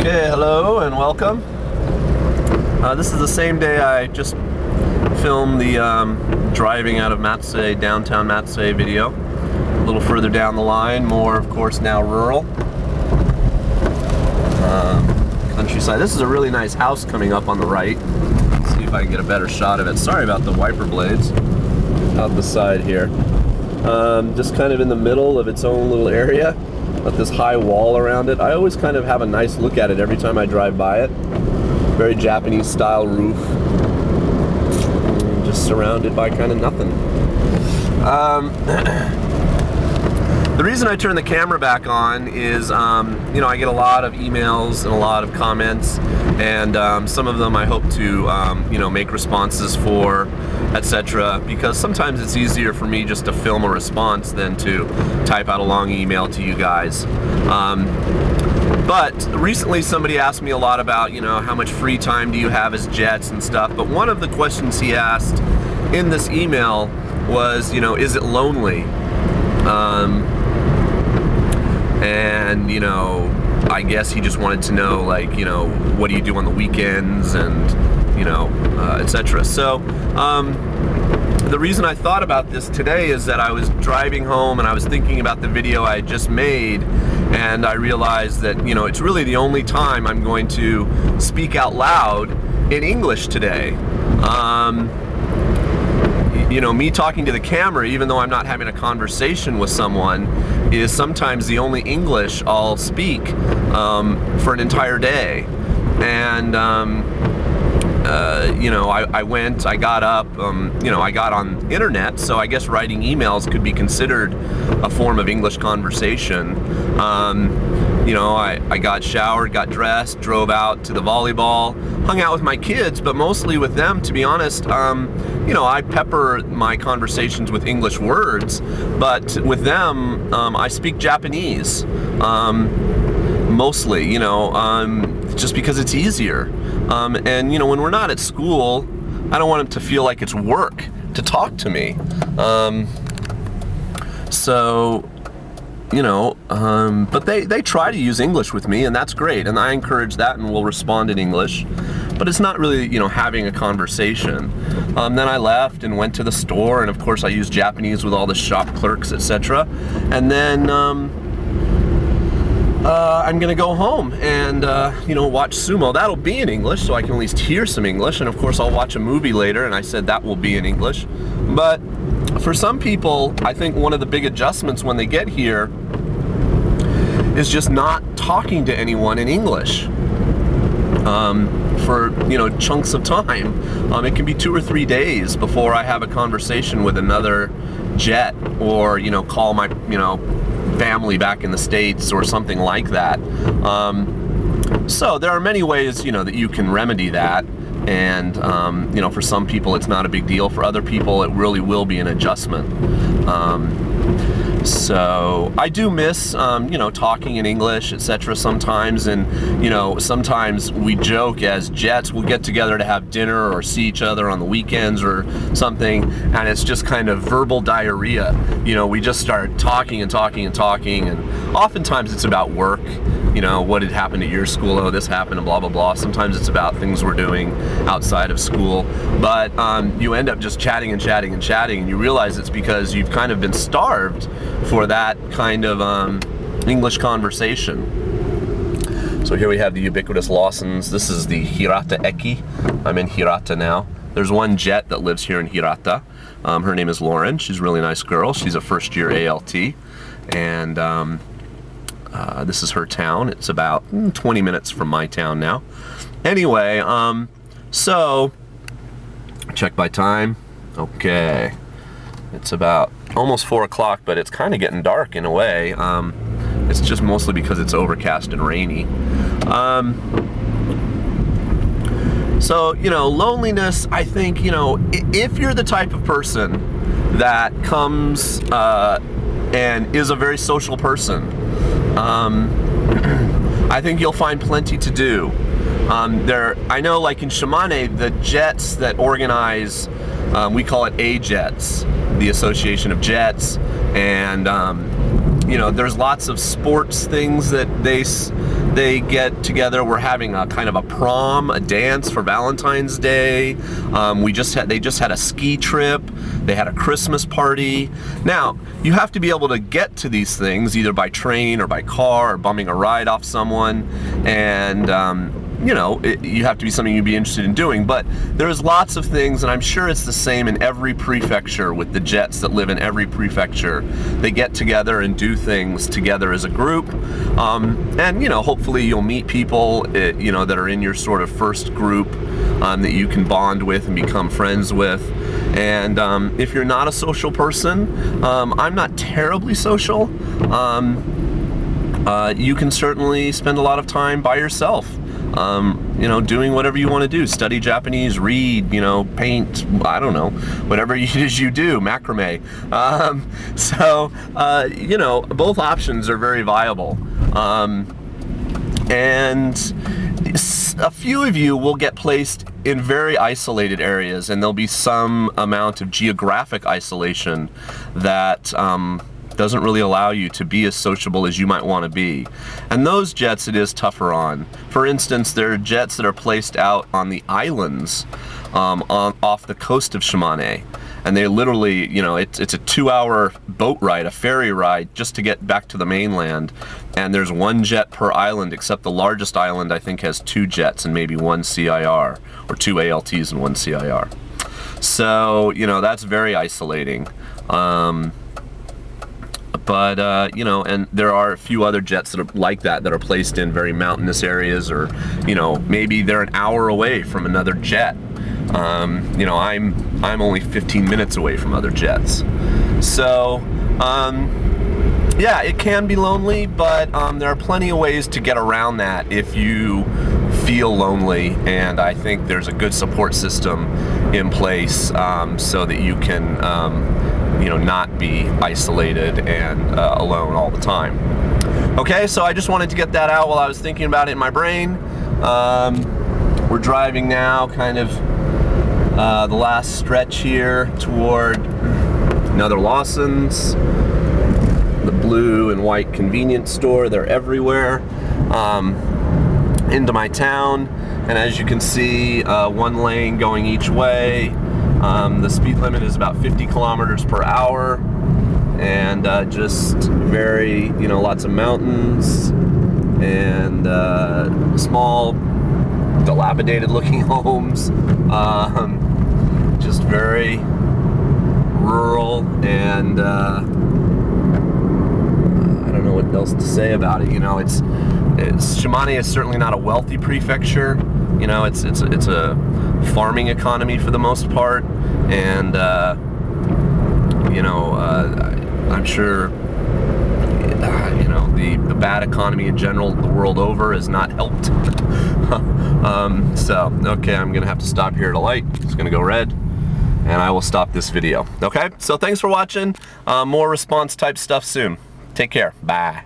Okay, hello and welcome. This is the same day I just filmed the driving out of Matsue, downtown Matsue video. A little further down the line, more of course now rural. Countryside. This is a really nice house coming up on the right. Let's see if I can get a better shot of it. Sorry about the wiper blades out the side here. Just kind of in the middle of its own little area. Got this high wall around it. I always kind of have a nice look at it every time I drive by it. Very Japanese style roof. Just surrounded by kind of nothing. The reason I turn the camera back on is, you know, I get a lot of emails and a lot of comments, and some of them I hope to, you know, make responses for, etc. Because sometimes it's easier for me just to film a response than to type out a long email to you guys. But recently somebody asked me a lot about, you know, how much free time do you have as jets and stuff. But one of the questions he asked in this email was, you know, is it lonely? And, you know, I guess he just wanted to know, like, you know, what do you do on the weekends and, you know, etc. So, the reason I thought about this today is that I was driving home and I was thinking about the video I had just made, and I realized that, you know, it's really the only time I'm going to speak out loud in English today. You know, me talking to the camera, even though I'm not having a conversation with someone, is sometimes the only English I'll speak for an entire day. And you know, I got up, you know, I got on internet, so I guess writing emails could be considered a form of English conversation. You know, I got showered, got dressed, drove out to the volleyball, hung out with my kids, but mostly with them, to be honest. You know, I pepper my conversations with English words, but with them, I speak Japanese. Mostly, you know, just because it's easier. And, you know, when we're not at school, I don't want them to feel like it's work to talk to me. So, you know, but they try to use English with me, and that's great, and I encourage that, and we'll respond in English. But it's not really, you know, having a conversation. Then I left and went to the store, and of course I used Japanese with all the shop clerks, etc. And then I'm gonna go home and you know, watch sumo. That'll be in English, so I can at least hear some English, and of course I'll watch a movie later, and I said that will be in English. But for some people, I think one of the big adjustments when they get here is just not talking to anyone in English for, you know, chunks of time. It can be 2 or 3 days before I have a conversation with another jet, or, you know, call my, you know, family back in the States or something like that. So there are many ways, you know, that you can remedy that. And, you know, for some people it's not a big deal. For other people it really will be an adjustment. So I do miss, you know, talking in English, etc. sometimes, and, you know, sometimes we joke as jets, we'll get together to have dinner or see each other on the weekends or something, and it's just kind of verbal diarrhea. You know, we just start talking and talking and talking, and oftentimes it's about work. You know, what had happened at your school, oh, this happened, and blah, blah, blah. Sometimes it's about things we're doing outside of school. But you end up just chatting and chatting and chatting, and you realize it's because you've kind of been starved for that kind of English conversation. So here we have the ubiquitous Lawsons. This is the Hirata Eki. I'm in Hirata now. There's one jet that lives here in Hirata. Her name is Lauren. She's a really nice girl. She's a first-year ALT. And this is her town. It's about 20 minutes from my town now. Anyway, so check by time. Okay, it's about almost 4 o'clock, but it's kind of getting dark in a way. It's just mostly because it's overcast and rainy. So, you know, loneliness, I think, you know, if you're the type of person that comes and is a very social person, I think you'll find plenty to do. I know, like in Shimane, the jets that organize, we call it A-Jets, the Association of Jets, and you know, there's lots of sports things that they get together. We're having a kind of a prom, a dance for Valentine's Day. They just had a ski trip. They had a Christmas party. Now, you have to be able to get to these things either by train or by car or bumming a ride off someone, and you know, you have to be something you'd be interested in doing. But there's lots of things, and I'm sure it's the same in every prefecture with the Jets that live in every prefecture. They get together and do things together as a group, and you know, hopefully you'll meet people you know, that are in your sort of first group that you can bond with and become friends with. And if you're not a social person, I'm not terribly social. You can certainly spend a lot of time by yourself. You know, doing whatever you want to do, study Japanese, read, you know, paint, I don't know, whatever it is you do, macrame. You know, both options are very viable. And a few of you will get placed in very isolated areas, and there'll be some amount of geographic isolation that doesn't really allow you to be as sociable as you might want to be. And those Jets it is tougher on. For instance, there are Jets that are placed out on the islands off the coast of Shimane. And they literally, you know, it's a 2-hour boat ride, a ferry ride, just to get back to the mainland. And there's 1 jet per island, except the largest island, I think, has 2 jets and maybe 1 CIR, or 2 ALTs and 1 CIR. So, you know, that's very isolating. You know, and there are a few other Jets that are like that are placed in very mountainous areas, or, you know, maybe they're an hour away from another jet. You know, I'm only 15 minutes away from other Jets. So, yeah, it can be lonely, but there are plenty of ways to get around that if you feel lonely, and I think there's a good support system in place so that you can you know, not be isolated and alone all the time. Okay, so I just wanted to get that out while I was thinking about it in my brain. We're driving now, kind of the last stretch here toward another Lawson's, the blue and white convenience store. They're everywhere. Into my town, and as you can see, 1 lane going each way. The speed limit is about 50 kilometers per hour, and just very, you know, lots of mountains and small, dilapidated looking homes. Just very rural, and I don't know what else to say about it. You know, Shimane is certainly not a wealthy prefecture. You know, it's a farming economy for the most part, and you know, I'm sure you know, the bad economy in general the world over has not helped. So okay, I'm gonna have to stop here at a light. It's gonna go red, and I will stop this video. Okay, so thanks for watching. More response type stuff soon. Take care. Bye.